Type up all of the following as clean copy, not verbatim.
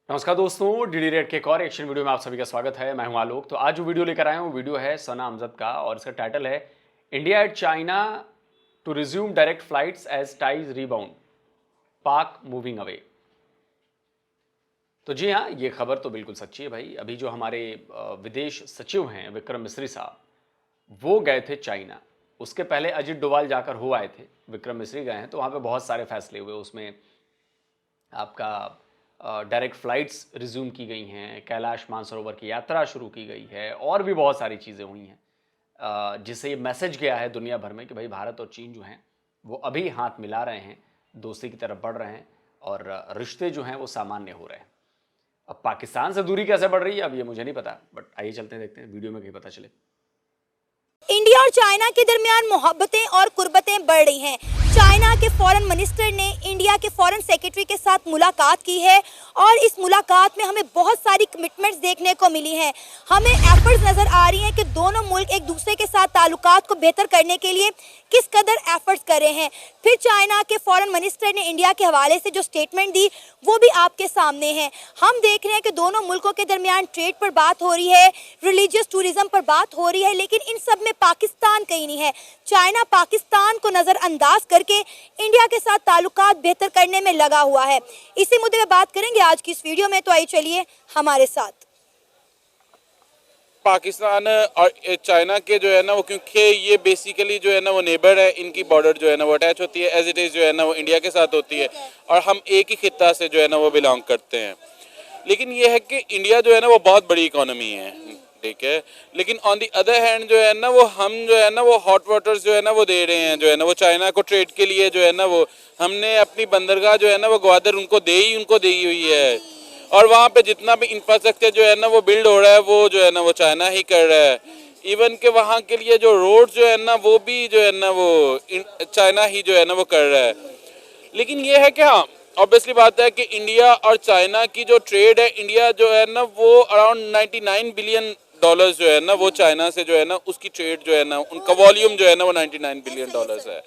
नमस्कार दोस्तों, DD red के एक और एक्शन वीडियो में आप सभी का स्वागत है। मैं हूं आलोक। तो आज जो वीडियो लेकर आया हूं वीडियो है सना अमजद का और इसका टाइटल है India and China to resume direct flights as ties rebound, Pak moving away. तो जी हाँ, ये खबर तो बिल्कुल सच्ची है भाई। अभी जो हमारे विदेश सचिव हैं विक्रम मिस्री साहब, वो गए थे चाइना। उसके पहले अजित डोभाल जाकर हो आए थे, विक्रम मिस्री गए हैं। तो वहाँ पे बहुत सारे फैसले हुए। उसमें आपका डायरेक्ट फ़्लाइट्स रिज्यूम की गई हैं, कैलाश मानसरोवर की यात्रा शुरू की गई है और भी बहुत सारी चीज़ें हुई हैं, जिससे ये मैसेज गया है दुनिया भर में कि भाई भारत और चीन जो हैं वो अभी हाथ मिला रहे हैं, दोस्ती की तरफ बढ़ रहे हैं और रिश्ते जो हैं वो सामान्य हो रहे हैं। अब पाकिस्तान से दूरी कैसे बढ़ रही है अब ये मुझे नहीं पता, बट आइए चलते हैं, देखते हैं वीडियो में कहीं पता चले। इंडिया और चाइना के दरमियान मोहब्बतें और कुर्बतें बढ़ रही हैं। चाइना के फॉरेन मिनिस्टर ने इंडिया के फॉरेन सेक्रेटरी के साथ मुलाकात की है और इस मुलाकात में हमें बहुत सारी कमिटमेंट्स देखने को मिली हैं। हमें एफर्ट्स नजर आ रही हैं कि दोनों मुल्क एक दूसरे के साथ ताल्लुकात को बेहतर करने के लिए किस कदर एफर्ट्स कर रहे हैं। फिर चाइना के फॉरेन मिनिस्टर ने इंडिया के हवाले से जो स्टेटमेंट दी वो भी आपके सामने है। हम देख रहे हैं कि दोनों मुल्कों के दरमियान ट्रेड पर बात हो रही है, रिलीजियस टूरिज्म पर बात हो रही है, लेकिन इन सब में पाकिस्तान कहीं नहीं है। चाइना पाकिस्तान को नजरअंदाज करके इंडिया के साथ ताल्लुकात बेहतर करने में लगा हुआ है। इसी मुद्दे पे बात करेंगे आज की इस वीडियो में, तो आइए चलिए हमारे साथ। पाकिस्तान और चाइना के जो है ना वो, क्योंकि ये बेसिकली जो है ना वो नेबर है, इनकी बॉर्डर जो है ना वो अटैच होती है, एज इट इज़ जो है ना वो इंडिया के साथ होती है और हम एक ही खित्ता से जो है ना वो बिलोंग करते हैं। लेकिन ये है कि इंडिया जो है ना वो बहुत बड़ी इकोनॉमी है, ठीक है, लेकिन ऑन दी अदर हैंड जो है ना वो हम जो है ना वो हॉट वाटर्स जो है ना वो दे रहे हैं जो है ना वो चाइना को ट्रेड के लिए। जो है ना वो हमने अपनी बंदरगाह जो है ना वो ग्वादर उनको दी हुई है और वहाँ पे जितना भी इंफ्रास्ट्रक्चर जो है ना वो बिल्ड हो रहा है वो जो है ना वो चाइना ही कर रहा है। इवन के वहाँ के लिए जो रोड जो है ना वो भी जो है ना वो चाइना ही जो है ना वो कर रहा है। लेकिन ये है कि हाँ, ऑब्वियसली बात है कि इंडिया और चाइना की जो ट्रेड है, इंडिया जो है ना वो अराउंड 99 बिलियन डॉलर्स जो है ना वो चाइना से जो है ना उसकी ट्रेड जो है ना उनका वॉल्यूम जो है ना वो 99 बिलियन डॉलर्स है।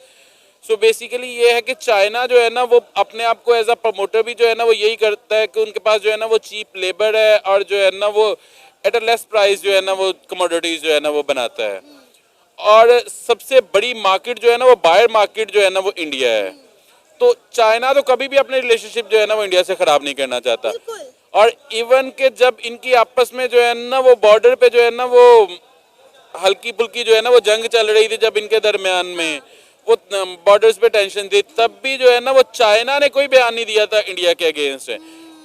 सो बेसिकली ये है कि चाइना जो है ना वो अपने आप को एज अ प्रमोटर भी जो है ना वो यही करता है कि उनके पास जो है ना वो चीप लेबर है और जो है ना वो एट अ लेस प्राइस जो है ना वो कमोडिटीज जो है ना वो बनाता है। और सबसे बड़ी मार्केट जो है ना वो बायर मार्केट जो है ना वो इंडिया है। तो चाइना तो कभी भी अपने रिलेशनशिप जो है ना वो इंडिया से खराब नहीं करना चाहता। और इवन के जब इनकी आपस में जो है ना वो बॉर्डर पे जो है ना वो हल्की फुल्की जो है ना वो जंग चल रही थी, जब इनके दरमियान में वो बॉर्डर्स पे टेंशन थी, तब भी जो है ना वो चाइना ने कोई बयान नहीं दिया था इंडिया के अगेंस्ट।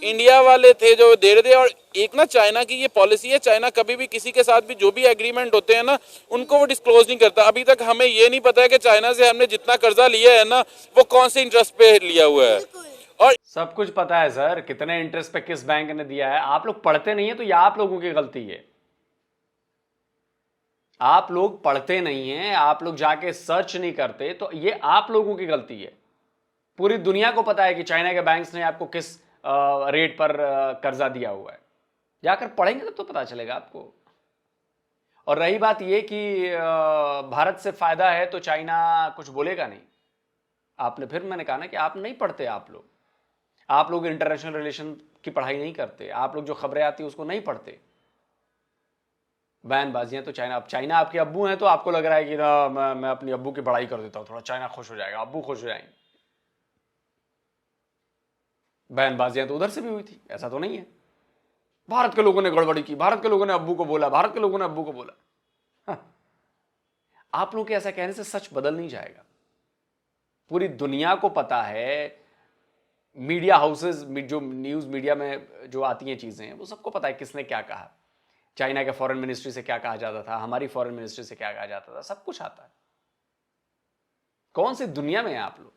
इंडिया वाले थे जो दे रहे थे। और एक ना चाइना की ये पॉलिसी है, चाइना कभी भी किसी के साथ भी जो भी एग्रीमेंट होते हैं ना उनको वो डिस्क्लोज नहीं करता। अभी तक हमें ये नहीं पता है कि चाइना से हमने जितना कर्जा लिया है ना वो कौन से इंटरेस्ट पे लिया हुआ है। और सब कुछ पता है सर, कितने इंटरेस्ट पे किस बैंक ने दिया है। आप लोग पढ़ते नहीं है तो ये आप लोगों की गलती है। आप लोग पढ़ते नहीं हैं, आप लोग जाके सर्च नहीं करते, तो ये आप लोगों की गलती है। पूरी दुनिया को पता है कि चाइना के बैंक्स ने आपको किस रेट पर कर्जा दिया हुआ है। जाकर पढ़ेंगे तो पता चलेगा आपको। और रही बात ये कि भारत से फायदा है तो चाइना कुछ बोलेगा नहीं। आपने फिर मैंने कहा ना कि आप नहीं पढ़ते। आप लोग इंटरनेशनल रिलेशन की पढ़ाई नहीं करते। आप लोग जो खबरें आती है उसको नहीं पढ़ते। बयानबाजियां तो चाइना, अब चाइना आपके अब्बू हैं तो आपको लग रहा है कि ना मैं अपनी अब्बू की बड़ाई कर देता हूं, थोड़ा चाइना खुश हो जाएगा, अब्बू खुश हो जाएंगे। बयानबाजियां तो उधर से भी हुई थी, ऐसा तो नहीं है भारत के लोगों ने गड़बड़ी की, भारत के लोगों ने अब्बू को बोला, भारत के लोगों ने अब्बू को बोला। हाँ। आप लोग के ऐसा कहने से सच बदल नहीं जाएगा। पूरी दुनिया को पता है, मीडिया हाउसेस जो न्यूज मीडिया में जो आती हैं चीजें, वो सबको पता है किसने क्या कहा। चाइना के फॉरेन मिनिस्ट्री से क्या कहा जाता था, हमारी फॉरेन मिनिस्ट्री से क्या कहा जाता था, सब कुछ आता है। कौन सी दुनिया में है आप लोग।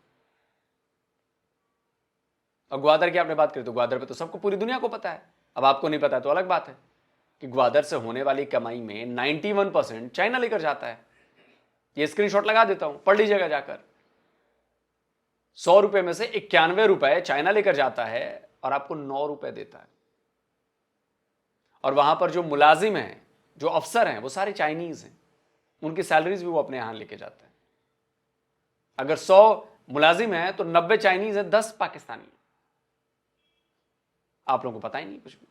और ग्वादर की आपने बात करी तो ग्वादर पे तो सबको, पूरी दुनिया को पता है। अब आपको नहीं पता है तो अलग बात है कि ग्वादर से होने वाली कमाई में 91% चाइना लेकर जाता है। ये स्क्रीनशॉट लगा देता हूं, पढ़ लीजिएगा जाकर। 100 रुपए में से 91 रुपए चाइना लेकर जाता है और आपको 9 रुपए देता है। और वहां पर जो मुलाजिम हैं, जो अफसर हैं, वो सारे चाइनीज हैं। उनकी सैलरीज भी वो अपने यहां लेके जाते हैं। अगर 100 मुलाजिम हैं तो 90 चाइनीज है, 10 पाकिस्तानी। आप लोगों को पता ही नहीं कुछ भी,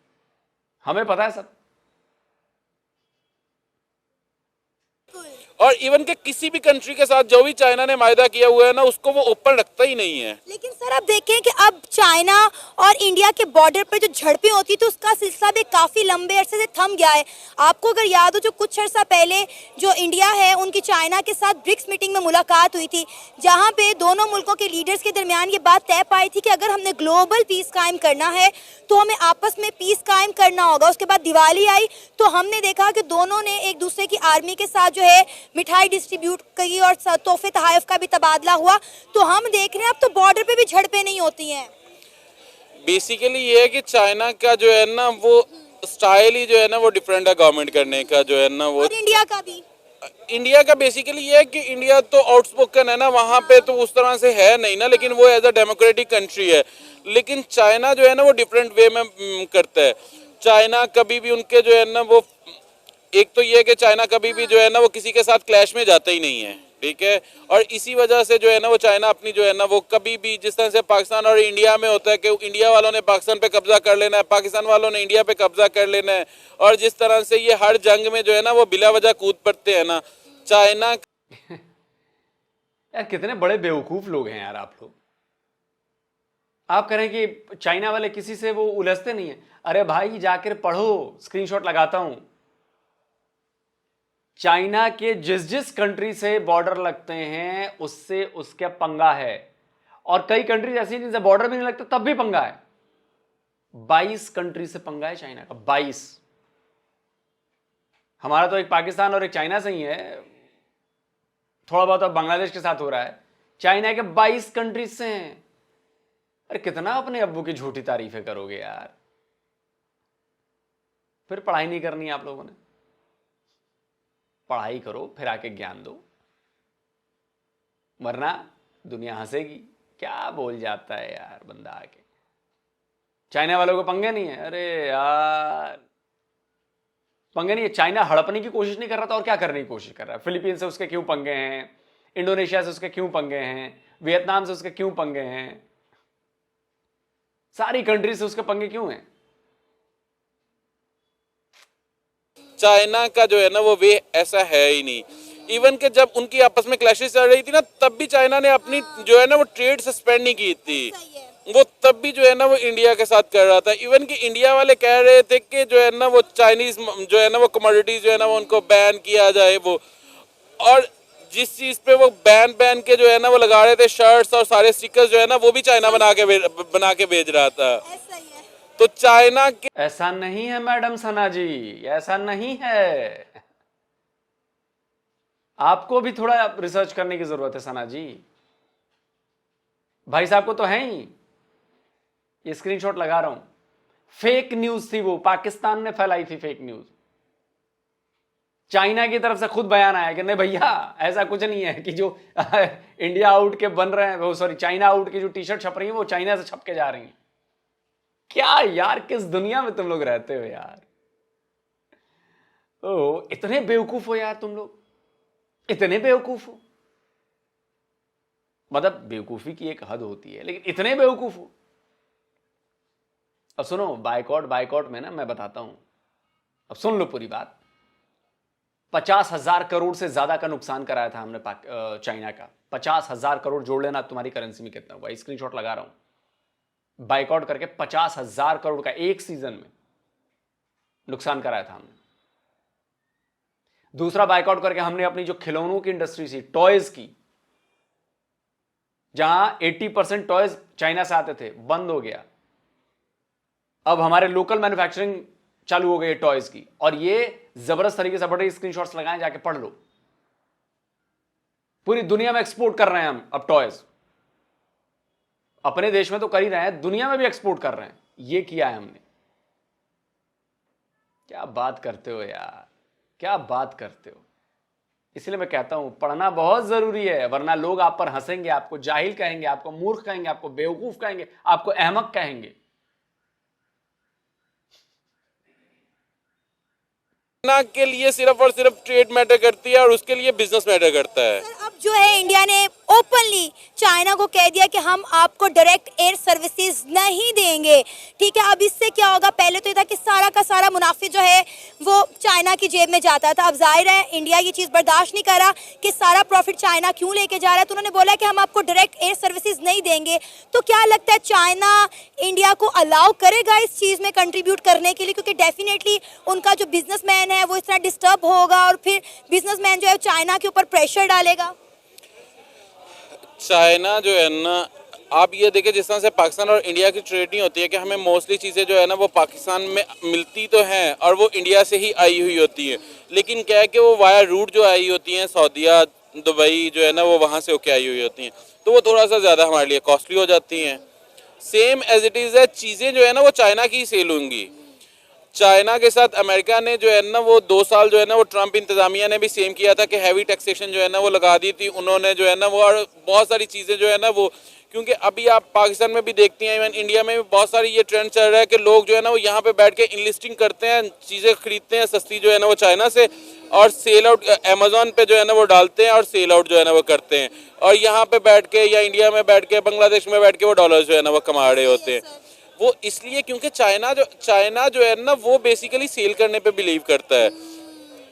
हमें पता है सब। और इवन के किसी भी कंट्री के साथ जो भी चाइना ने मायदा किया हुआ है ना, उसको वो ओपन रखता ही नहीं है। लेकिन सर आप देखें कि अब चाइना और इंडिया के बॉर्डर पर जो झड़पें होती तो उसका सिलसिला भी काफी लंबे अरसे से थम गया है। आपको अगर याद हो, जो कुछ अर्सा पहले जो इंडिया है उनकी चाइना के साथ ब्रिक्स मीटिंग में मुलाकात हुई थी, जहां पे दोनों मुल्कों के लीडर्स के दरमियान ये बात तय पाई थी कि अगर हमने ग्लोबल पीस कायम करना है तो हमें आपस में पीस कायम करना होगा। उसके बाद दिवाली आई तो हमने देखा कि दोनों ने एक दूसरे की आर्मी के साथ जो है मिठाई डिस्ट्रीब्यूट की और तोहफे तहाइफ का भी तबादला हुआ। तो हम देख रहे हैं अब तो बॉर्डर पे भी झड़पें नहीं होती हैं। बेसिकली ये है कि चाइना का जो है ना वो स्टाइल ही जो है ना वो डिफरेंट है गवर्नमेंट करने का जो है ना वो। और इंडिया का भी, इंडिया का बेसिकली ये है कि इंडिया तो आउटस्पोकन है ना, वहाँ पे तो उस तरह से है नहीं ना, लेकिन वो एज अ डेमोक्रेटिक कंट्री है। लेकिन चाइना जो है ना वो डिफरेंट वे में करता है। चाइना कभी भी उनके जो है ना वो, एक तो ये है कि चाइना कभी भी जो है ना वो किसी के साथ क्लैश में जाता ही नहीं है, ठीक है। और इसी वजह से जो है ना वो चाइना अपनी जो है ना वो कभी भी, जिस तरह से पाकिस्तान और इंडिया में होता है कि इंडिया वालों ने पाकिस्तान पे कब्जा कर लेना है, पाकिस्तान वालों ने इंडिया पे कब्जा कर लेना है, और जिस तरह से ये हर जंग में जो है ना वो बिला वजह कूद पड़ते हैं ना, चाइना। यार कितने बड़े बेवकूफ लोग हैं यार आप लोग। आप कह रहे हैं कि चाइना वाले किसी से वो उलझते नहीं है। अरे भाई जाकर पढ़ो, स्क्रीनशॉट लगाता हूं। चाइना के जिस जिस कंट्री से बॉर्डर लगते हैं उससे उसका पंगा है, और कई कंट्रीज ऐसी जिनसे बॉर्डर भी नहीं लगता तब भी पंगा है। 22 कंट्री से पंगा है चाइना का, 22। हमारा तो एक पाकिस्तान और एक चाइना से ही है, थोड़ा बहुत अब बांग्लादेश के साथ हो रहा है। चाइना के 22 कंट्रीज से हैं। अरे कितना अपने अब्बू की झूठी तारीफें करोगे यार। फिर पढ़ाई नहीं करनी आप लोगों ने। पढ़ाई करो, फिर आके ज्ञान दो, वरना दुनिया हंसेगी। क्या बोल जाता है यार बंदा आके। चाइना वालों को पंगे नहीं है। अरे यार पंगे नहीं है। चाइना हड़पने की कोशिश नहीं कर रहा था, और क्या करने की कोशिश कर रहा है? फिलीपींस से उसके क्यों पंगे हैं, इंडोनेशिया से उसके क्यों पंगे हैं, वियतनाम से उसके क्यों पंगे हैं, सारी कंट्री से उसके पंगे क्यों हैं? चाइना का जो है ना वो वे ऐसा है ही नहीं। इवन के जब उनकी आपस में क्लैशेस चल रही थी ना, तब भी चाइना ने अपनी जो है ना वो ट्रेड सस्पेंड नहीं की थी। वो तब भी जो है ना वो इंडिया के साथ कर रहा था। इवन कि इंडिया वाले कह रहे थे कि जो है ना वो चाइनीज जो है ना वो कमोडिटीज जो है ना वो उनको बैन किया जाए वो, और जिस चीज पे वो बैन के जो है ना वो लगा रहे थे शर्ट्स और सारे स्टिकर्स जो है ना वो भी चाइना बना के भेज रहा था। तो चाइना के ऐसा नहीं है मैडम सना जी, ऐसा नहीं है। आपको भी थोड़ा रिसर्च करने की जरूरत है सना जी। भाई साहब को तो है ही। ये स्क्रीनशॉट लगा रहा हूं। फेक न्यूज थी वो, पाकिस्तान ने फैलाई थी फेक न्यूज। चाइना की तरफ से खुद बयान आया कि नहीं भैया ऐसा कुछ नहीं है कि जो इंडिया आउट के बन रहे हैं, वो सॉरी चाइना आउट की जो टी शर्ट छप रही है वो चाइना से छप के जा रही है। क्या यार, किस दुनिया में तुम लोग रहते हो यार। ओ इतने बेवकूफ हो यार तुम लोग, इतने बेवकूफ हो। मतलब बेवकूफी की एक हद होती है, लेकिन इतने बेवकूफ हो। अब सुनो, बाइकआउट में ना मैं बताता हूं, अब सुन लो पूरी बात। 50,000 करोड़ से ज्यादा का नुकसान कराया था हमने चाइना का। 50,000 करोड़ जोड़ लेना तुम्हारी करेंसी में कितना हुआ, स्क्रीनशॉट लगा रहा हूं। बाइकआउट करके 50,000 करोड़ का एक सीजन में नुकसान कराया था हमने। दूसरा बाइकआउट करके हमने अपनी जो खिलौनों की इंडस्ट्री थी, टॉयज की, जहां 80% टॉयज चाइना से आते थे, बंद हो गया। अब हमारे लोकल मैन्युफैक्चरिंग चालू हो गई है टॉयज की, और ये जबरदस्त तरीके से बड़े स्क्रीनशॉट्स लगाएं, जाके पढ़ लो। पूरी दुनिया में एक्सपोर्ट कर रहे हैं हम अब टॉयज। अपने देश में तो कर ही रहे हैं, दुनिया में भी एक्सपोर्ट कर रहे हैं। ये किया है हमने। क्या बात करते हो यार, क्या बात करते हो। इसलिए मैं कहता हूं पढ़ना बहुत जरूरी है, वरना लोग आप पर हंसेंगे, आपको जाहिल कहेंगे, आपको मूर्ख कहेंगे, आपको बेवकूफ कहेंगे, आपको अहमक कहेंगे। चाइना के लिए सिर्फ और सिर्फ ट्रेड मैटर करती है और उसके लिए बिजनेस मैटर करता है। अब जो है इंडिया ने ओपनली चाइना को कह दिया कि हम आपको डायरेक्ट एयर सर्विसेज नहीं देंगे। ठीक है, अब इससे क्या होगा? पहले तो ये था कि सारा का सारा मुनाफे जो है वो चाइना की जेब में जाता था। अब जाहिर है इंडिया ये चीज़ बर्दाश्त नहीं कर रहा कि सारा प्रॉफिट चाइना क्यों लेके जा रहा है, तो उन्होंने बोला कि हम आपको डायरेक्ट एयर सर्विसेज नहीं देंगे। तो क्या लगता है चाइना इंडिया को अलाउ करेगा इस चीज़ में कंट्रीब्यूट करने के लिए? क्योंकि डेफिनेटली उनका जो बिजनेसमैन है वो इस तरह डिस्टर्ब होगा और फिर बिजनेसमैन जो है चाइना के ऊपर प्रेशर डालेगा। चाइना जो है ना, आप ये देखें जिस तरह से पाकिस्तान और इंडिया की ट्रेड नहीं होती है कि हमें मोस्टली चीज़ें जो है ना वो पाकिस्तान में मिलती तो हैं और वो इंडिया से ही आई हुई होती हैं, लेकिन क्या है कि वो वाया रूट जो आई होती हैं सऊदीया दुबई जो है ना वो वहाँ से होके आई हुई होती हैं, तो वो थोड़ा सा ज़्यादा हमारे लिए कॉस्टली हो जाती हैं। सेम एज इट इज़ है, चीज़ें जो है ना वो चाइना की ही सेल होंगी। चाइना के साथ अमेरिका ने जो है ना वो 2 साल जो है ना वो ट्रंप इंतजामिया ने भी सेम किया था कि हैवी टैक्सेशन जो है ना वो लगा दी थी उन्होंने जो है ना वो, और बहुत सारी चीज़ें जो है ना वो, क्योंकि अभी आप पाकिस्तान में भी देखती हैं, इवन इंडिया में भी बहुत सारी ये ट्रेंड चल रहा है कि लोग जो है ना वो यहाँ पे बैठ के इनलिस्टिंग करते हैं, चीज़ें खरीदते हैं सस्ती जो है ना वो चाइना से, और सेल आउट अमेजोन पे जो है ना वो डालते हैं और सेल आउट जो है ना वो करते हैं, और यहाँ पे बैठ के या इंडिया में बैठ के बांग्लादेश में बैठ के वो डॉलर जो है ना वो कमा रहे होते हैं। वो इसलिए क्योंकि चाइना जो है ना वो बेसिकली सेल करने पे बिलीव करता है,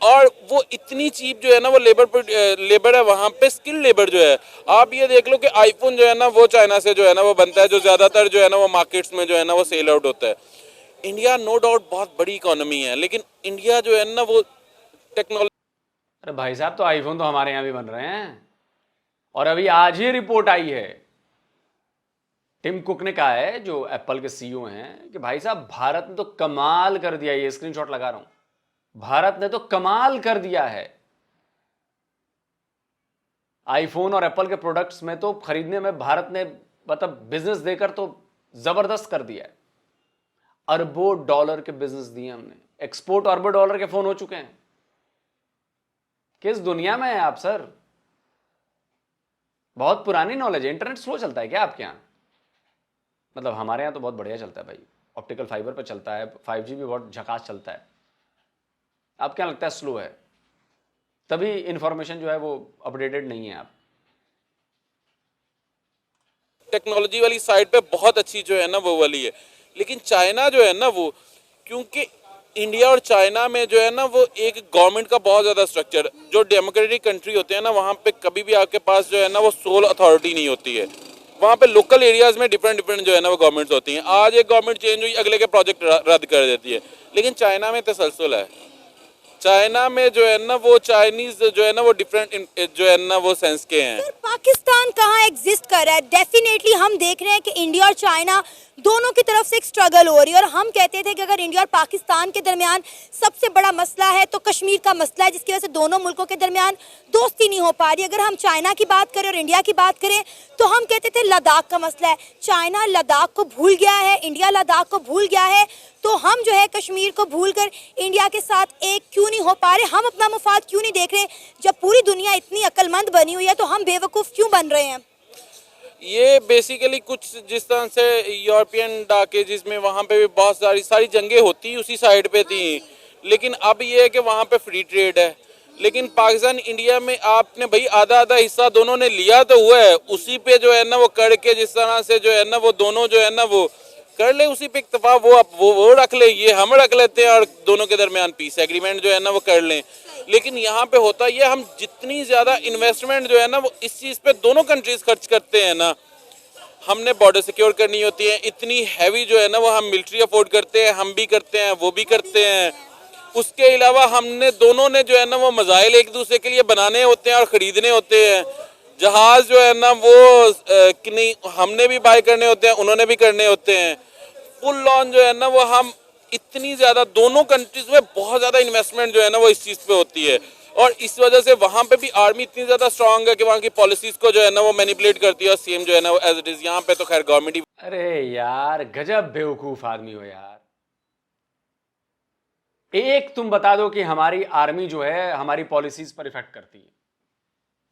और वो इतनी चीप जो है ना वो लेबर है वहाँ पे, स्किल लेबर जो है। आप ये देख लो कि आईफोन जो है ना वो चाइना से जो है ना वो बनता है, जो ज़्यादातर जो है ना वो मार्केट्स में जो है ना वो सेल आउट होता है। इंडिया नो डाउट बहुत बड़ी इकोनॉमी है, लेकिन इंडिया जो है ना वो टेक्नोलॉजी। अरे भाई साहब, तो आईफोन तो हमारे यहाँ भी बन रहे हैं, और अभी आज ही रिपोर्ट आई है, टिम कुक ने कहा है जो एप्पल के सीईओ हैं कि भाई साहब भारत ने तो कमाल कर दिया, ये स्क्रीनशॉट लगा रहा हूं, भारत ने तो कमाल कर दिया है आईफोन और एप्पल के प्रोडक्ट्स में, तो खरीदने में भारत ने मतलब बिजनेस देकर तो जबरदस्त कर दिया है। अरबों डॉलर के बिजनेस दिए हमने, एक्सपोर्ट अरबों डॉलर के फोन हो चुके हैं। किस दुनिया में है आप सर? बहुत पुरानी नॉलेज है। इंटरनेट स्लो चलता है क्या आपके यहां? मतलब हमारे यहाँ तो बहुत बढ़िया चलता है भाई, ऑप्टिकल फाइबर पे चलता है, 5G भी बहुत झकास चलता है। आप क्या लगता है स्लो है? तभी इंफॉर्मेशन जो है वो अपडेटेड नहीं है। आप टेक्नोलॉजी वाली साइड पे बहुत अच्छी जो है ना वो वाली है, लेकिन चाइना जो है ना वो, क्योंकि इंडिया और चाइना में जो है ना वो एक गवर्नमेंट का बहुत ज़्यादा स्ट्रक्चर, जो डेमोक्रेटिक कंट्री होते हैं ना वहाँ पे कभी भी आपके पास जो है ना वो सोल अथॉरिटी नहीं होती है। वहाँ पे लोकल एरियाज में डिफरेंट जो है ना वो गवर्नमेंट्स होती हैं। आज एक गवर्नमेंट चेंज हुई, अगले के प्रोजेक्ट रद्द कर देती है, लेकिन चाइना में तसलसल है। चाइना में जो है ना वो चाइनीज जो है ना वो डिफरेंट जो है ना वो सेंस के हैं। पाकिस्तान कहाँ एग्जिस्ट कर रहा है? डेफिनेटली हम देख रहे हैं कि इंडिया और चाइना दोनों की तरफ से एक स्ट्रगल हो रही है, और हम कहते थे कि अगर इंडिया और पाकिस्तान के दरमियान सबसे बड़ा मसला है तो कश्मीर का मसला है, जिसकी वजह से दोनों मुल्कों के दरमियान दोस्ती नहीं हो पा रही। अगर हम चाइना की बात करें और इंडिया की बात करें तो हम कहते थे लद्दाख का मसला है। चाइना लद्दाख को भूल गया है, इंडिया लद्दाख को भूल गया है, तो हम जो है कश्मीर को भूलकर इंडिया के साथ एक क्यों नहीं हो पा रहे? हम अपना मुफाद क्यों नहीं देख रहे? जब पूरी दुनिया इतनी अक्लमंद बनी हुई है तो हम बेवकूफ़ क्यों बन रहे हैं? ये बेसिकली कुछ जिस तरह से यूरोपियन डाके, जिसमें वहाँ पे भी बहुत सारी जंगें होती उसी साइड पे थी, लेकिन अब ये है कि वहाँ पे फ्री ट्रेड है। लेकिन पाकिस्तान इंडिया में आपने भाई आधा आधा हिस्सा दोनों ने लिया तो हुआ है, उसी पे जो है ना वो करके जिस तरह से जो है ना वो दोनों जो है ना वो कर ले, उसी पे इक्तफा वो रख ले, ये हम रख लेते हैं और दोनों के दरमियान पीस एग्रीमेंट जो है ना वो कर लें। लेकिन यहाँ पे होता ये, हम जितनी ज़्यादा इन्वेस्टमेंट जो है ना वो इस चीज़ पे दोनों कंट्रीज खर्च करते हैं ना, हमने बॉर्डर सिक्योर करनी होती है, इतनी हैवी जो है ना वो हम मिलिट्री अफोर्ड करते हैं, हम भी करते हैं, वो भी करते हैं। उसके अलावा हमने दोनों ने जो है ना वो मज़ाइल एक दूसरे के लिए बनाने होते हैं और ख़रीदने होते हैं। जहाज़ जो है ना वो नहीं हमने भी बाय करने होते हैं, उन्होंने भी करने होते हैं। फुल ऑन जो है ना वो हम इतनी ज़्यादा दोनों कंट्रीज में बहुत ज़्यादा इन्वेस्टमेंट जो है ना वो इस चीज़ पे होती है, और इस वजह से वहाँ पे भी आर्मी इतनी ज़्यादा स्ट्रांग है कि वहाँ की पॉलिसीज़ को जो है ना वो मैनिपुलेट करती है, और सेम जो है ना वो एज इट इज़ यहाँ पे तो खैर गवर्नमेंट ही। अरे यार गजब बेवकूफ आदमी हो यार। एक तुम बता दो कि हमारी आर्मी जो है हमारी पॉलिसीज पर इफेक्ट करती है,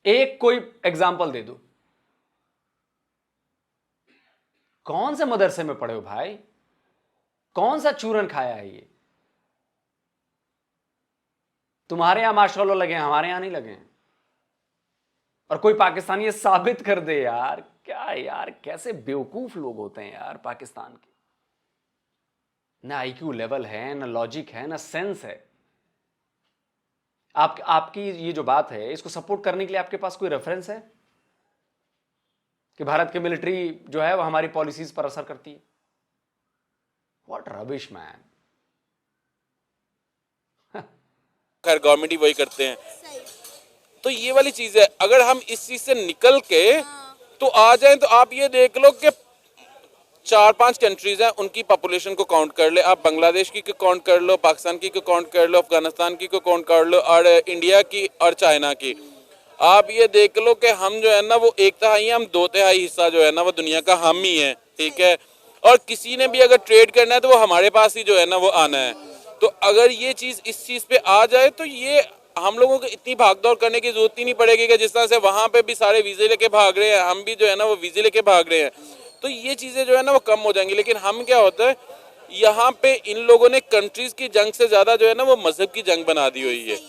एक कोई एग्जाम्पल दे दो। कौन से मदरसे में पढ़े हो भाई? कौन सा चूरन खाया है ये? तुम्हारे यहां माशाल्लाह लगे हैं, हमारे यहां नहीं लगे हैं। और कोई पाकिस्तानी ये साबित कर दे यार, क्या यार, कैसे बेवकूफ लोग होते हैं यार पाकिस्तान के। ना आईक्यू लेवल है, ना लॉजिक है, ना सेंस है। आपकी ये जो बात है, इसको सपोर्ट करने के लिए आपके पास कोई रेफरेंस है कि भारत की मिलिट्री जो है वो हमारी पॉलिसीज पर असर करती है? What rubbish man. खैर गवर्नमेंट ही वही करते हैं। तो ये वाली चीज है, अगर हम इस चीज से निकल के तो आ जाएं, तो आप ये देख लो कि 4-5 कंट्रीज हैं, उनकी पॉपुलेशन को काउंट कर ले आप, बांग्लादेश की को काउंट कर लो, पाकिस्तान की को काउंट कर लो, अफगानिस्तान की को काउंट कर लो, और इंडिया की और चाइना की। आप ये देख लो कि हम जो है ना वो 1/3, हम 2/3 हिस्सा जो है ना वो दुनिया का हम ही है, ठीक है। और किसी ने भी अगर ट्रेड करना है तो वो हमारे पास ही जो है ना वो आना है। तो अगर ये चीज इस चीज पे आ जाए तो ये हम लोगों को इतनी भागदौड़ करने की जरूरत ही नहीं पड़ेगी कि जिस तरह से वहां पे भी सारे वीजे लेके भाग रहे हैं, हम भी जो है ना वो वीजे लेके भाग रहे हैं। तो ये चीजें जो है ना वो कम हो जाएंगी। लेकिन हम क्या होता है, यहाँ पे इन लोगों ने कंट्रीज की जंग से ज्यादा जो है ना वो मजहब की जंग बना दी हुई है।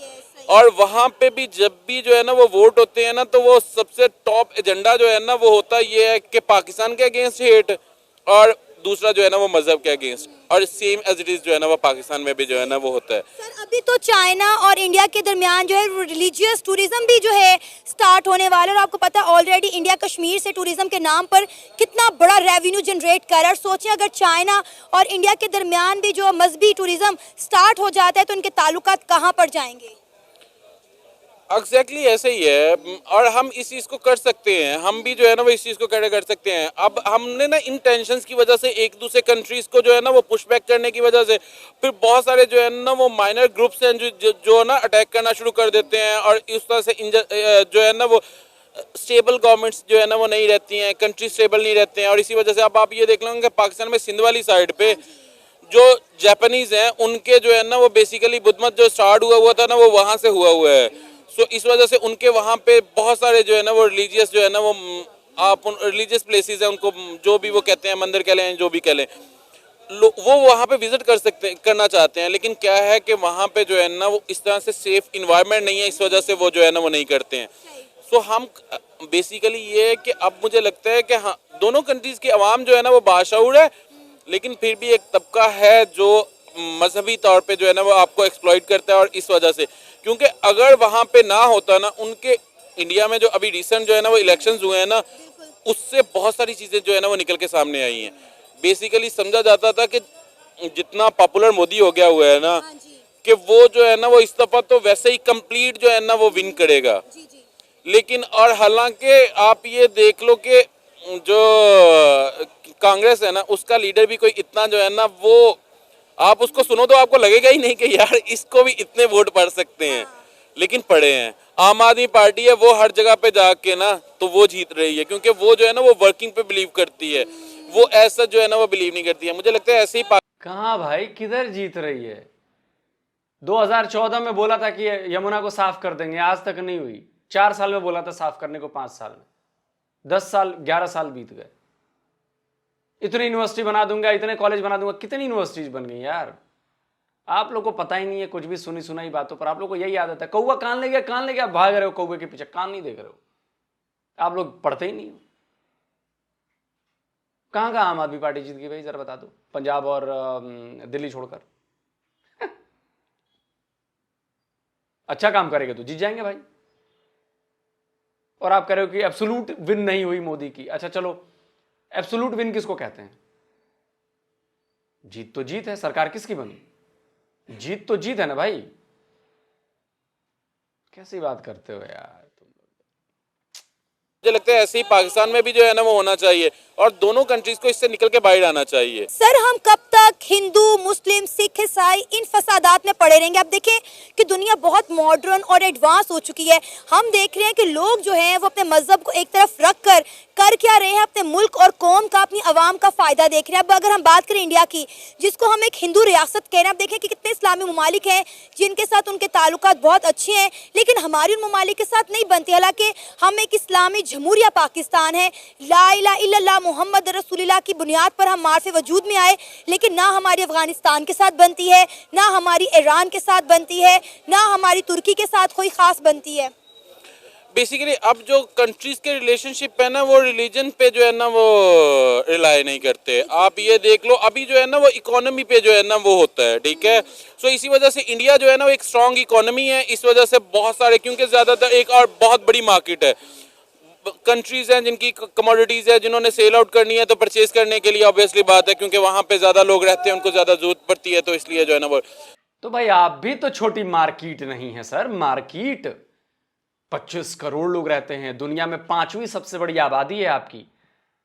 और वहां पे भी जब भी जो है ना वो वोट होते हैं ना, तो वो सबसे टॉप एजेंडा जो है ना वो होता ये है कि पाकिस्तान के अगेंस्ट हेट, और दूसरा जो है ना वो मजहब के अगेंस्ट। और सेम एज इट इज जो है ना वो पाकिस्तान में भी जो है ना वो होता है। सर अभी तो चाइना और इंडिया के दरमियान जो है रिलीजियस टूरिज्म भी जो है स्टार्ट होने वाला है। और आपको पता है ऑलरेडी इंडिया कश्मीर से टूरिज्म के नाम पर कितना बड़ा रेवेन्यू जनरेट कर रहा है। और सोचिए अगर चाइना और इंडिया के दरमियान भी जो मजहबी टूरिज्म स्टार्ट हो जाता है तो उनके ताल्लुकात कहाँ पर जाएंगे? एग्जैक्टली ऐसे ही है। और हम इस चीज़ को कर सकते हैं, हम भी जो है ना वो इस चीज़ को कर सकते हैं। अब हमने ना इन टेंशंस की वजह से एक दूसरे कंट्रीज को जो है ना वो पुश बैक करने की वजह से फिर बहुत सारे जो है ना वो माइनर ग्रुप्स हैं जो ना अटैक करना शुरू कर देते हैं। और इस तरह से जो है ना वो स्टेबल गवर्नमेंट्स जो है ना वो नहीं रहती हैं, कंट्री स्टेबल नहीं रहते हैं। और इसी वजह से अब आप ये देख लेंगे पाकिस्तान में सिंध वाली साइड पे जो जापानीज हैं उनके जो है ना वो बेसिकली बुद्ध मत जो स्टार्ट हुआ था ना वो वहाँ से हुआ है। सो इस वजह से उनके वहाँ पे बहुत सारे जो है ना वो रिलीजियस जो है ना वो आप रिलीजियस प्लेसेस हैं, उनको जो भी वो कहते हैं मंदिर कह लें जो भी कह लें, वो वहाँ पे विजिट करना चाहते हैं। लेकिन क्या है कि वहाँ पे जो है ना वो इस तरह से सेफ इन्वायरमेंट नहीं है, इस वजह से वो जो है ना वो नहीं करते हैं। सो हम बेसिकली ये है कि अब मुझे लगता है कि हाँ दोनों कंट्रीज की आवाम जो है ना वो बाशऊर है, लेकिन फिर भी एक तबका है जो मजहबी तौर पे जो है ना वो आपको एक्सप्लॉइट करता है। और इस वजह से क्योंकि अगर वहाँ पे ना होता ना उनके इंडिया में जो अभी रिसेंट जो है ना वो इलेक्शंस हुए हैं ना, उससे बहुत सारी चीज़ें जो है ना वो निकल के सामने आई हैं। बेसिकली समझा जाता था कि जितना पॉपुलर मोदी हो गया हुआ है ना कि वो जो है ना वो इस दफा तो वैसे ही कंप्लीट जो है ना वो विन करेगा। लेकिन और हालांकि आप ये देख लो कि जो कांग्रेस है ना उसका लीडर भी कोई इतना जो है ना वो आप उसको सुनो तो आपको लगेगा ही नहीं कि यार इसको भी इतने वोट पड़ सकते हैं, लेकिन पड़े हैं। आम आदमी पार्टी है वो हर जगह पे जाके ना तो वो जीत रही है, क्योंकि वो जो है ना वो वर्किंग पे बिलीव करती है, वो ऐसा जो है ना वो बिलीव नहीं करती है। मुझे लगता है ऐसे ही कहाँ भाई किधर जीत रही है? 2014 में बोला था कि यमुना को साफ कर देंगे, आज तक नहीं हुई। 4 साल में बोला था साफ करने को, 5 साल में 10 साल 11 साल बीत गए। इतनी यूनिवर्सिटी बना दूंगा, इतने कॉलेज बना दूंगा, कितनी यूनिवर्सिटीज बन गई यार। आप लोग को पता ही नहीं है कुछ भी, सुनी सुनाई बातों पर आप लोग को यही आदत है। कौवा कान ले गया, आप भाग रहे हो कौवे के पीछे, कान नहीं देख रहे हो। आप लोग पढ़ते ही नहीं हो। कहां आम आदमी पार्टी जीत गई भाई, जरा बता दो, पंजाब और दिल्ली छोड़कर। अच्छा काम करेंगे तो जीत जाएंगे भाई। और आप कह रहे हो कि एब्सोल्यूट विन नहीं हुई मोदी की। अच्छा चलो, एब्सोल्यूट विन किसको कहते हैं? जीत तो जीत है, सरकार किसकी बनी? जीत तो जीत है ना भाई। कैसी बात करते हो यार तुम लोग। मुझे लगता है ऐसे ही पाकिस्तान में भी जो है ना वो होना चाहिए और दोनों कंट्रीज को इससे निकल के बाहर आना चाहिए। सर हम कब तक हिंदू मुस्लिम सिख ईसाई इन फसादात में पड़े रहेंगे? आप देखें कि दुनिया बहुत मॉडर्न और एडवांस हो चुकी है। हम देख रहे हैं कि लोग जो हैं वो अपने मजहब को एक तरफ रख कर क्या रहे हैं, अपने मुल्क और कौम का, अपनी आवाम का फायदा देख रहे हैं। अब अगर हम बात करें इंडिया की, जिसको हम एक हिंदू रियासत कह रहे हैं, आप देखें कि कितने इस्लामी ममालिक हैं जिनके साथ उनके ताल्लुकात बहुत अच्छे हैं, लेकिन हमारी उन ममालिक के साथ नहीं बनती। हालांकि हम एक इस्लामी जमहूरिया पाकिस्तान है, ला इलाहा इल्लल्लाह मोहम्मद रसूलुल्लाह की बुनियाद पर हम मार्फे वजूद में आए, लेकिन ना हमारी अफगानिस्तान के साथ बनती है, ना हमारी ईरान के साथ बनती है, ना हमारी तुर्की के साथ कोई खास बनती है। बेसिकली अब जो कंट्रीज के रिलेशनशिप है ना वो रिलीजन पे जो है ना वो रिलाई नहीं करते। आप ये देख लो अभी जो है ना वो इकोनॉमी पे जो है ना वो होता है, ठीक है। सो इसी वजह से इंडिया जो है ना वो एक स्ट्रांग इकोनॉमी है, इस वजह से बहुत सारे, क्योंकि ज़्यादातर एक और बहुत बड़ी मार्केट है, कंट्रीज हैं जिनकी कमोडिटीज है जिन्होंने सेल आउट करनी है तो परचेज करने के लिए ऑब्वियसली बात है, क्योंकि वहां पे ज्यादा लोग रहते हैं, उनको ज्यादा जरूरत पड़ती है, तो इसलिए जो है ना वो। तो भाई आप भी तो छोटी मार्केट नहीं है सर, मार्केट 25 करोड़ लोग रहते हैं, दुनिया में 5वीं सबसे बड़ी आबादी है आपकी,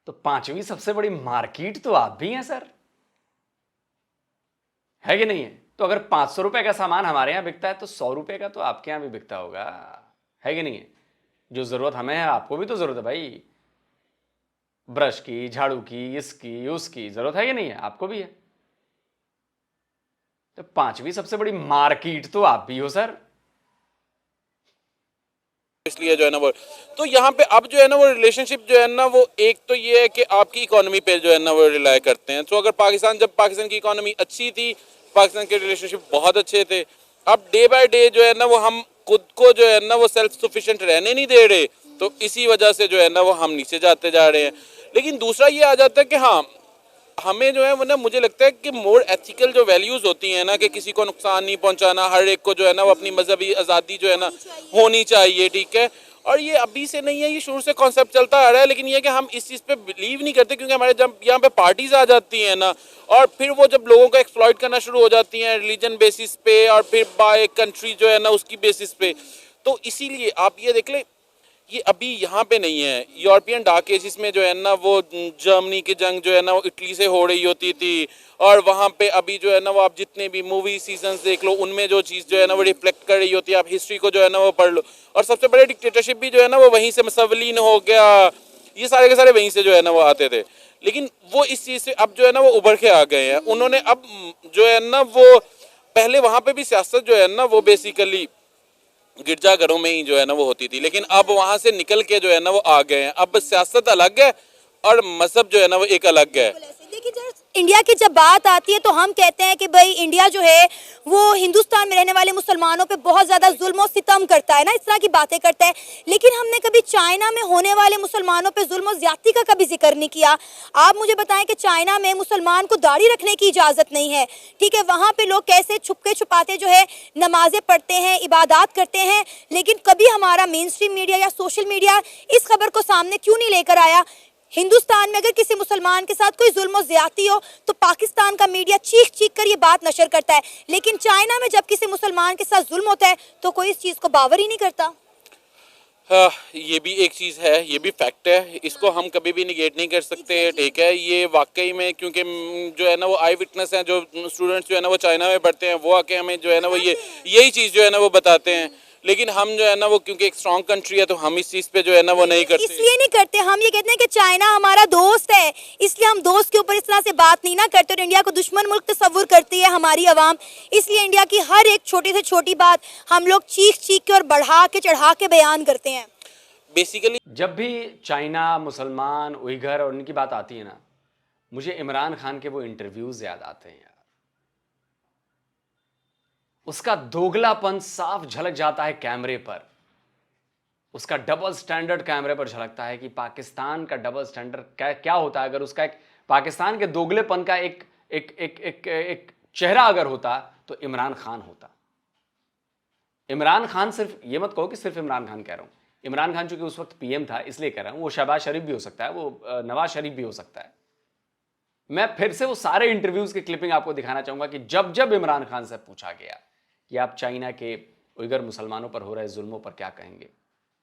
तो 5वीं सबसे बड़ी मार्केट तो आप भी हैं सर, है कि नहीं है? तो अगर 500 रुपए का सामान हमारे यहां बिकता है तो 100 रुपए का तो आपके यहां भी बिकता होगा, है कि नहीं है? जो जरूरत हमें है आपको भी तो जरूरत है भाई, ब्रश की, झाड़ू की, इसकी उसकी जरूरत है कि नहीं है? आपको भी है। तो 5वीं सबसे बड़ी मार्केट तो आप भी हो सर, इसलिए जो है ना वो, तो यहाँ पे अब जो है ना वो रिलेशनशिप जो है ना वो एक तो ये है कि आपकी इकोनॉमी पे जो है ना वो रिलाई करते हैं। तो अगर जब पाकिस्तान की इकोनॉमी अच्छी थी, पाकिस्तान के रिलेशनशिप बहुत अच्छे थे, अब डे बाय डे जो है ना वो हम खुद को जो है ना वो सेल्फ सफिशिएंट रहने नहीं दे रहे, तो इसी वजह से जो है ना वो हम नीचे जाते जा रहे हैं। लेकिन दूसरा ये आ जाता है कि हाँ, हमें जो है वो ना, मुझे लगता है कि मोर एथिकल जो वैल्यूज होती हैं ना, कि किसी को नुकसान नहीं पहुंचाना, हर एक को जो है ना वो अपनी मजहबी आज़ादी जो है ना होनी चाहिए, ठीक है। और ये अभी से नहीं है, ये शुरू से कॉन्सेप्ट चलता आ रहा है, लेकिन ये कि हम इस चीज़ पे बिलीव नहीं करते, क्योंकि हमारे जब यहाँ पे पार्टीज आ जाती हैं ना, और फिर वो जब लोगों को एक्सप्लॉइट करना शुरू हो जाती हैं रिलीजन बेसिस पे, और फिर बाय कंट्री जो है ना उसकी बेसिस पे, तो इसीलिए आप ये देख ले, ये अभी यहाँ पे नहीं है। यूरोपियन डार्क एजिस में जो है ना वो जर्मनी की जंग जो है ना वो इटली से हो रही होती थी, और वहाँ पे अभी जो है ना वो आप जितने भी मूवी सीजन्स देख लो, उनमें जो चीज़ जो है ना वो रिफ्लेक्ट कर रही होती है। आप हिस्ट्री को जो है ना वो पढ़ लो, और सबसे बड़े डिक्टेटरशिप भी जो है ना वो वहीं से, मुसवलिन हो गया, ये सारे के सारे वहीं से जो है ना वो आते थे। लेकिन वो इस चीज़ से अब जो है ना वो उभर के आ गए हैं। उन्होंने अब जो है ना वो, पहले वहाँ पे भी सियासत जो है ना वो बेसिकली गिरजाघरों में ही जो है ना वो होती थी, लेकिन अब वहां से निकल के जो है ना वो आ गए हैं। अब सियासत अलग है और मजहब जो है ना वो एक अलग है। देखिए जब इंडिया की जब बात आती है तो हम कहते हैं कि भाई इंडिया जो है वो हिंदुस्तान में रहने वाले मुसलमानों पे बहुत ज़्यादा जुल्म और सितम करता है ना, इस तरह की बातें करता है, लेकिन हमने कभी चाइना में होने वाले मुसलमानों पे जुल्म और ज्यादती का कभी जिक्र नहीं किया। आप मुझे बताएं कि चाइना में मुसलमान को दाढ़ी रखने की इजाज़त नहीं है, ठीक है, वहाँ पे लोग कैसे छुपके छुपाते जो है नमाजें पढ़ते हैं, इबादत करते हैं, लेकिन कभी हमारा मेन स्ट्रीम मीडिया या सोशल मीडिया इस खबर को सामने क्यों नहीं लेकर आया? हिंदुस्तान में अगर किसी मुसलमान के साथ कोई जुल्म और ज्यादती हो तो पाकिस्तान का मीडिया चीख चीख कर ये बात नशर करता है, लेकिन चाइना में जब किसी मुसलमान के साथ जुल्म होता है तो कोई इस चीज़ को बावर ही नहीं करता। हाँ, ये भी एक चीज़ है, ये भी फैक्ट है, इसको हम कभी भी निगेट नहीं कर सकते, ठीक है। ये वाकई में, क्योंकि जो है ना वो आई विटनेस हैं, जो स्टूडेंट्स जो है ना वो चाइना में पढ़ते हैं, वो आके हमें जो है ना वो यही चीज़ जो है ना वो बताते हैं। लेकिन हम जो है ना वो, क्योंकि एक स्ट्रॉन्ग कंट्री है, तो हम इस चीज़ पे जो है ना वो नहीं करते। इसलिए नहीं करते, हम ये कहते हैं कि चाइना हमारा दोस्त है, इसलिए हम दोस्त के ऊपर इस तरह से बात नहीं ना करते, और इंडिया को दुश्मन मुल्क तस्वुर करती है हमारी आवाम, इसलिए इंडिया की हर एक छोटी से छोटी बात हम लोग चीख चीख के और बढ़ा के चढ़ा के बयान करते हैं। बेसिकली जब भी चाइना, मुसलमान, उइगर और उनकी बात आती है ना, मुझे इमरान खान के वो इंटरव्यूज याद आते हैं यार। उसका दोगलापन साफ झलक जाता है कैमरे पर, उसका डबल स्टैंडर्ड कैमरे पर झलकता है कि पाकिस्तान का डबल स्टैंडर्ड क्या होता है। अगर उसका एक पाकिस्तान के दोगलेपन का एक एक एक एक एक चेहरा अगर होता तो इमरान खान होता। इमरान खान, सिर्फ ये मत कहो कि सिर्फ इमरान खान कह रहा हूं, इमरान खान चूंकि उस वक्त पीएम था इसलिए कह रहा हूं, वो शहबाज शरीफ भी हो सकता है, वो नवाज शरीफ भी हो सकता है। मैं फिर से वो सारे इंटरव्यूज की क्लिपिंग आपको दिखाना चाहूंगा कि जब जब इमरान खान से पूछा गया कि आप चाइना के उइगर मुसलमानों पर हो रहे जुल्मों पर क्या कहेंगे,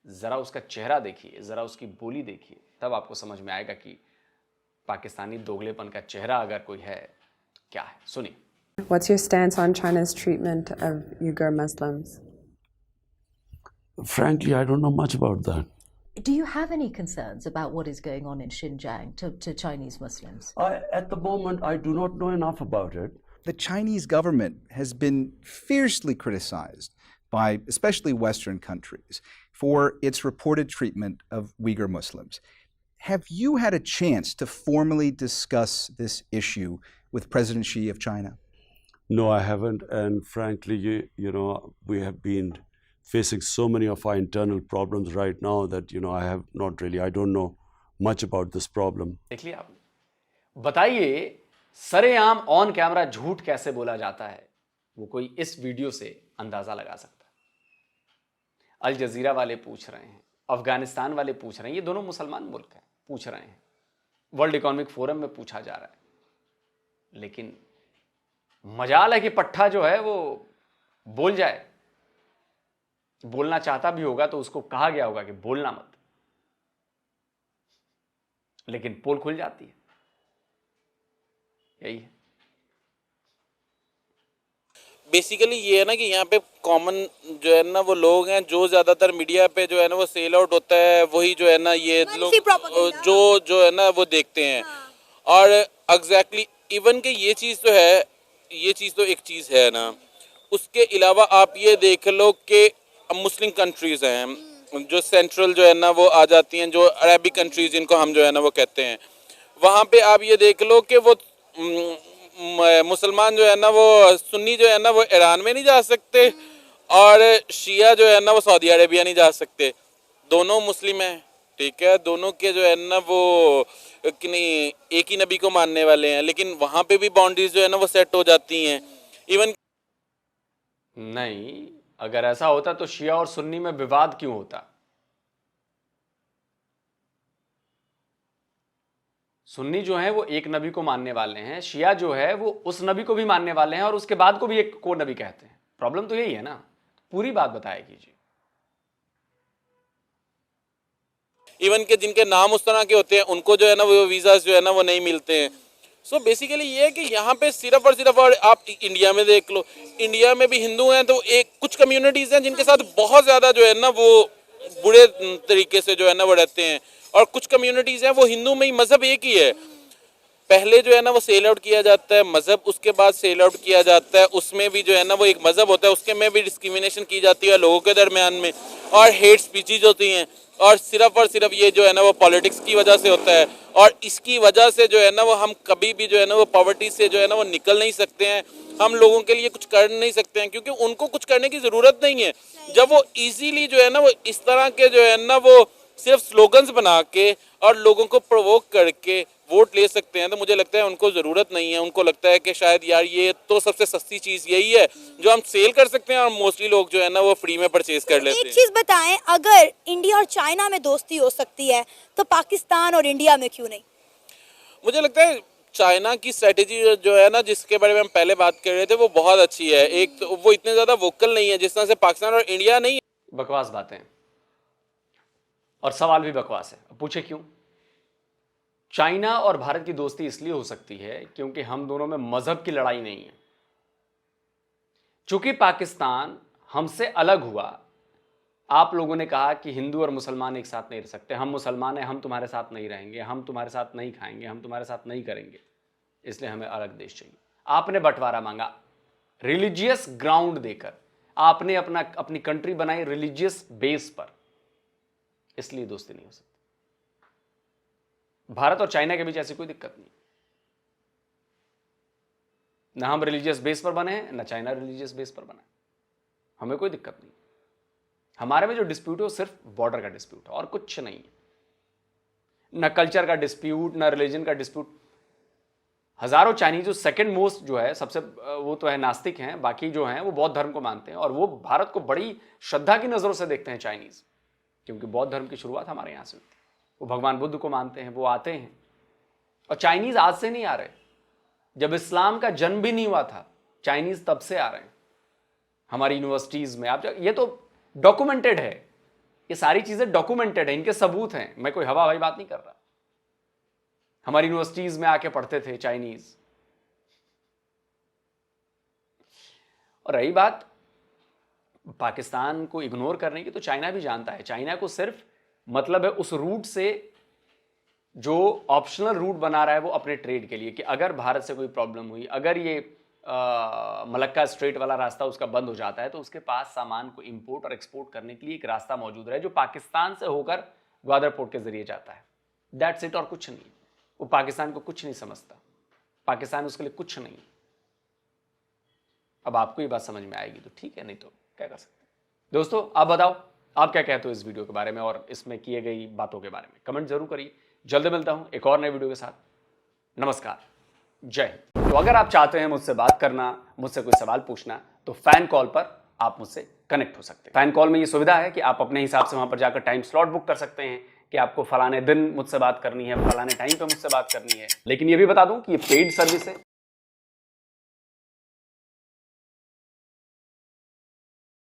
जरा उसका चेहरा देखिए, जरा उसकी बोली देखिए, तब आपको समझ में आएगा कि पाकिस्तानी दोगलेपन का चेहरा अगर कोई है तो क्या है। सुनिए। What's your stance on China's treatment of Uyghur Muslims? Frankly, I don't know much about that. Do you have any concerns about what is going on in Xinjiang to Chinese Muslims? At the moment, I do not know enough about it. The Chinese government has been fiercely criticized by especially Western countries for its reported treatment of Uyghur Muslims. Have you had a chance to formally discuss this issue with President Xi of China? No, I haven't. And frankly, you know, we have been facing so many of our internal problems right now that, I don't know much about this problem. देख लिया आपने। बताइए सरेआम on camera झूठ कैसे बोला जाता है, वो कोई इस वीडियो से अंदाजा लगा सकता है। अल जजीरा वाले पूछ रहे हैं, अफगानिस्तान वाले पूछ रहे हैं, ये दोनों मुसलमान मुल्क हैं, पूछ रहे हैं, वर्ल्ड इकोनॉमिक फोरम में पूछा जा रहा है। लेकिन मजाल है कि पट्टा जो है वो बोल जाए, बोलना चाहता भी होगा तो उसको कहा गया होगा कि बोलना मत, लेकिन पोल खुल जाती है। यही है बेसिकली। ये है ना कि यहाँ पे कॉमन जो है ना वो लोग हैं जो ज़्यादातर मीडिया पे जो है ना वो सेल आउट होता है, वही जो है ना ये लोग जो है ना वो देखते हैं। और एग्जैक्टली इवन के ये चीज़ तो है, ये चीज़ तो एक चीज़ है ना, उसके अलावा आप ये देख लो कि मुस्लिम कंट्रीज़ हैं जो सेंट्रल जो है ना वो आ जाती हैं, जो अरबिक कंट्रीज़ जिनको हम जो है ना वो कहते हैं, वहाँ पे आप ये देख लो कि वो मुसलमान जो है ना वो सुन्नी जो है ना वो ईरान में नहीं जा सकते और शिया जो है ना वो सऊदी अरेबिया नहीं जा सकते। दोनों मुस्लिम हैं, ठीक है, दोनों के जो है ना वो एक ही नबी को मानने वाले हैं, लेकिन वहाँ पे भी बाउंड्रीज जो है ना वो सेट हो जाती हैं। इवन नहीं, अगर ऐसा होता तो शिया और सुन्नी में विवाद क्यों होता? सुन्नी जो है वो एक नबी को मानने वाले हैं, शिया जो है वो उस नबी को भी मानने वाले हैं और उसके बाद को भी एक को नबी कहते हैं। प्रॉब्लम तो यही है ना, पूरी बात बताया कीजिए। इवन के जिनके नाम उस तरह के होते हैं उनको जो है ना वो वीज़ा जो है ना वो नहीं मिलते हैं। सो बेसिकली ये है कि यहाँ पे सिर्फ और सिर्फ, और आप इंडिया में देख लो, इंडिया में भी हिंदू हैं तो एक कुछ कम्युनिटीज़ हैं जिनके साथ बहुत ज़्यादा जो है ना वो बुरे तरीके से जो है ना वो रहते हैं, और कुछ कम्युनिटीज़ हैं वो हिंदू में ही मज़हब एक ही है। पहले जो है ना वो सेल आउट किया जाता है मज़हब, उसके बाद सेल आउट किया जाता है, उसमें भी जो है ना वो एक मज़हब होता है, उसके में भी डिस्क्रिमिनेशन की जाती है लोगों के दरमियान में, और हेट स्पीचेज होती हैं, और सिर्फ ये जो है ना वो पॉलिटिक्स की वजह से होता है। और इसकी वजह से जो है ना वो हम कभी भी जो है ना वो पॉवर्टी से जो है ना वो निकल नहीं सकते हैं, हम लोगों के लिए कुछ कर नहीं सकते हैं, क्योंकि उनको कुछ करने की ज़रूरत नहीं है। जब वो इजीली जो है ना वो इस तरह के जो है ना वो सिर्फ स्लोगन्स बना के और लोगों को प्रोवोक करके वोट ले सकते हैं, तो मुझे लगता है उनको ज़रूरत नहीं है। उनको लगता है कि शायद यार ये तो सबसे सस्ती चीज़ यही है जो हम सेल कर सकते हैं, और मोस्टली लोग जो है ना वो फ्री में परचेज कर लेते हैं। एक चीज बताएं, अगर इंडिया और चाइना में दोस्ती हो सकती है तो पाकिस्तान और इंडिया में क्यों नहीं? मुझे लगता है चाइना की स्ट्रेटेजी जो है ना जिसके बारे में हम पहले बात कर रहे थे वो बहुत अच्छी है। एक तो वो इतने ज़्यादा वोकल नहीं है जिस तरह से पाकिस्तान और इंडिया नहीं है। बकवास बातें और सवाल भी बकवास है। अब पूछे क्यों? चाइना और भारत की दोस्ती इसलिए हो सकती है क्योंकि हम दोनों में मजहब की लड़ाई नहीं है। चूंकि पाकिस्तान हमसे अलग हुआ, आप लोगों ने कहा कि हिंदू और मुसलमान एक साथ नहीं रह सकते, हम मुसलमान हैं, हम तुम्हारे साथ नहीं रहेंगे, हम तुम्हारे साथ नहीं खाएंगे, हम तुम्हारे साथ नहीं करेंगे, इसलिए हमें अलग देश चाहिए। आपने बंटवारा मांगा रिलीजियस ग्राउंड देकर, आपने अपनी कंट्री बनाई रिलीजियस बेस पर, इसलिए दोस्ती नहीं हो सकती। भारत और चाइना के बीच ऐसी कोई दिक्कत नहीं, ना हम रिलीजियस बेस पर बने हैं, ना चाइना रिलीजियस बेस पर बना है, हमें कोई दिक्कत नहीं। हमारे में जो डिस्प्यूट है वो सिर्फ बॉर्डर का डिस्प्यूट है और कुछ नहीं है, ना कल्चर का डिस्प्यूट, ना रिलीजन का डिस्प्यूट। हजारों चाइनीज जो सेकंड मोस्ट जो है सबसे, वो तो है नास्तिक हैं, बाकी जो हैं वो बौद्ध धर्म को मानते हैं, और वो भारत को बड़ी श्रद्धा की नजरों से देखते हैं चाइनीज, क्योंकि बौद्ध धर्म की शुरुआत हमारे यहाँ से हुई थी। वो भगवान बुद्ध को मानते हैं, वो आते हैं। और चाइनीज आज से नहीं आ रहे, जब इस्लाम का जन्म भी नहीं हुआ था चाइनीज तब से आ रहे हैं हमारी यूनिवर्सिटीज में। आप ये तो डॉक्यूमेंटेड है, ये सारी चीजें डॉक्यूमेंटेड है, इनके सबूत हैं, मैं कोई हवा हवाई बात नहीं कर रहा। हमारी यूनिवर्सिटीज में आके पढ़ते थे चाइनीज। और रही बात पाकिस्तान को इग्नोर करने की, तो चाइना भी जानता है, चाइना को सिर्फ मतलब है उस रूट से जो ऑप्शनल रूट बना रहा है वो अपने ट्रेड के लिए, कि अगर भारत से कोई प्रॉब्लम हुई, अगर ये मलक्का स्ट्रेट वाला रास्ता उसका बंद हो जाता है, तो उसके पास सामान को इंपोर्ट और एक्सपोर्ट करने के लिए एक रास्ता मौजूद रहे जो पाकिस्तान से होकर ग्वादर पोर्ट के जरिए जाता है। दैट्स इट, और कुछ नहीं। वो पाकिस्तान को कुछ नहीं समझता, पाकिस्तान उसके लिए कुछ नहीं। अब आपको ये बात समझ में आएगी तो ठीक है, नहीं तो क्या कर सकते। दोस्तों आप बताओ, आप क्या कहते हो इस वीडियो के बारे में और इसमें किए गई बातों के बारे में? कमेंट जरूर करिए। जल्द मिलता हूं एक और नए वीडियो के साथ। नमस्कार, जय हिंद। तो अगर आप चाहते हैं मुझसे बात करना, मुझसे कोई सवाल पूछना, तो फैन कॉल पर आप मुझसे कनेक्ट हो सकते हैं। फैन कॉल में ये सुविधा है कि आप अपने हिसाब से वहां पर जाकर टाइम स्लॉट बुक कर सकते हैं कि आपको फलाने दिन मुझसे बात करनी है, फलाने टाइम पे मुझसे बात करनी है। लेकिन ये भी बता दूं कि ये पेड सर्विस है,